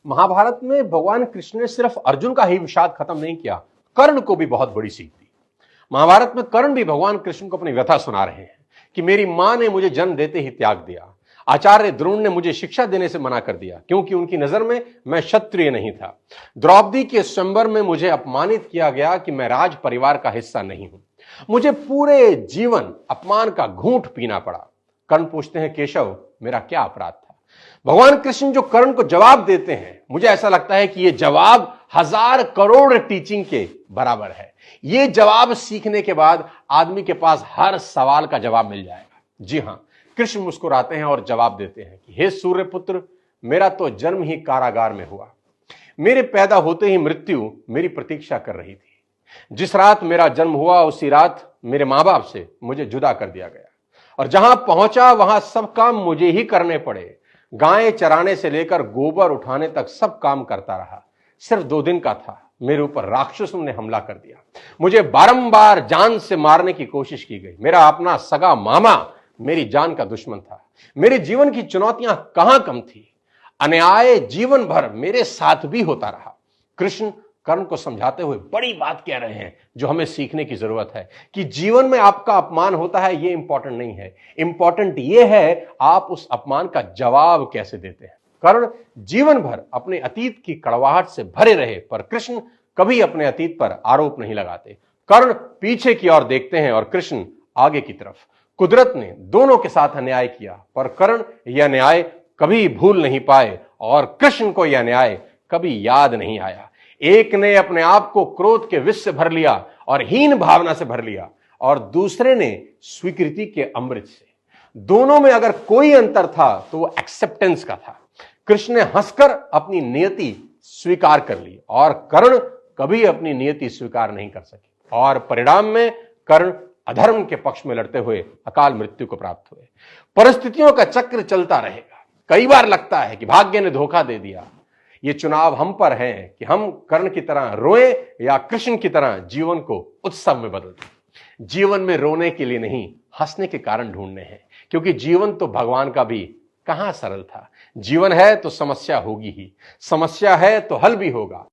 महाभारत में भगवान कृष्ण ने सिर्फ अर्जुन का ही विषाद खत्म नहीं किया, कर्ण को भी बहुत बड़ी सीख दी। महाभारत में कर्ण भी भगवान कृष्ण को अपनी व्यथा सुना रहे हैं कि मेरी मां ने मुझे जन्म देते ही त्याग दिया, आचार्य द्रोण ने मुझे शिक्षा देने से मना कर दिया क्योंकि उनकी नजर में मैं क्षत्रिय नहीं था, द्रौपदी के स्वयंवर में मुझे अपमानित किया गया कि मैं राज परिवार का हिस्सा नहीं हूं, मुझे पूरे जीवन अपमान का घूंट पीना पड़ा। कर्ण पूछते हैं, केशव मेरा क्या अपराध था? भगवान कृष्ण जो कर्ण को जवाब देते हैं, मुझे ऐसा लगता है कि यह जवाब 1000 करोड़ टीचिंग के बराबर है। यह जवाब सीखने के बाद आदमी के पास हर सवाल का जवाब मिल जाएगा। जी हां, कृष्ण मुस्कुराते हैं और जवाब देते हैं कि हे सूर्य पुत्र, मेरा तो जन्म ही कारागार में हुआ, मेरे पैदा होते ही मृत्यु मेरी प्रतीक्षा कर रही थी। जिस रात मेरा जन्म हुआ उसी रात मेरे मां बाप से मुझे जुदा कर दिया गया और जहां पहुंचा वहां सब काम मुझे ही करने पड़े। गायें चराने से लेकर गोबर उठाने तक सब काम करता रहा। सिर्फ 2 दिन का था, मेरे ऊपर राक्षसों ने हमला कर दिया, मुझे बारंबार जान से मारने की कोशिश की गई। मेरा अपना सगा मामा मेरी जान का दुश्मन था। मेरे जीवन की चुनौतियां कहां कम थी, अन्याय जीवन भर मेरे साथ भी होता रहा। कृष्ण कर्ण को समझाते हुए बड़ी बात कह रहे हैं जो हमें सीखने की जरूरत है कि जीवन में आपका अपमान होता है, यह इंपॉर्टेंट नहीं है, इंपॉर्टेंट यह है आप उस अपमान का जवाब कैसे देते हैं। कर्ण जीवन भर अपने अतीत की कड़वाहट से भरे रहे, पर कृष्ण कभी अपने अतीत पर आरोप नहीं लगाते। कर्ण पीछे की ओर देखते हैं और कृष्ण आगे की तरफ। कुदरत ने दोनों के साथ अन्याय किया, पर कर्ण यह अन्याय कभी भूल नहीं पाए और कृष्ण को यह अन्याय कभी याद नहीं आया। एक ने अपने आप को क्रोध के विष से भर लिया और हीन भावना से भर लिया, और दूसरे ने स्वीकृति के अमृत से। दोनों में अगर कोई अंतर था तो वो एक्सेप्टेंस का था। कृष्ण ने हंसकर अपनी नियति स्वीकार कर ली और कर्ण कभी अपनी नियति स्वीकार नहीं कर सके, और परिणाम में कर्ण अधर्म के पक्ष में लड़ते हुए अकाल मृत्यु को प्राप्त हुए। परिस्थितियों का चक्र चलता रहेगा। कई बार लगता है कि भाग्य ने धोखा दे दिया। ये चुनाव हम पर है कि हम कर्ण की तरह रोएं या कृष्ण की तरह जीवन को उत्सव में बदल दें। जीवन में रोने के लिए नहीं, हंसने के कारण ढूंढने हैं, क्योंकि जीवन तो भगवान का भी कहां सरल था। जीवन है तो समस्या होगी ही, समस्या है तो हल भी होगा।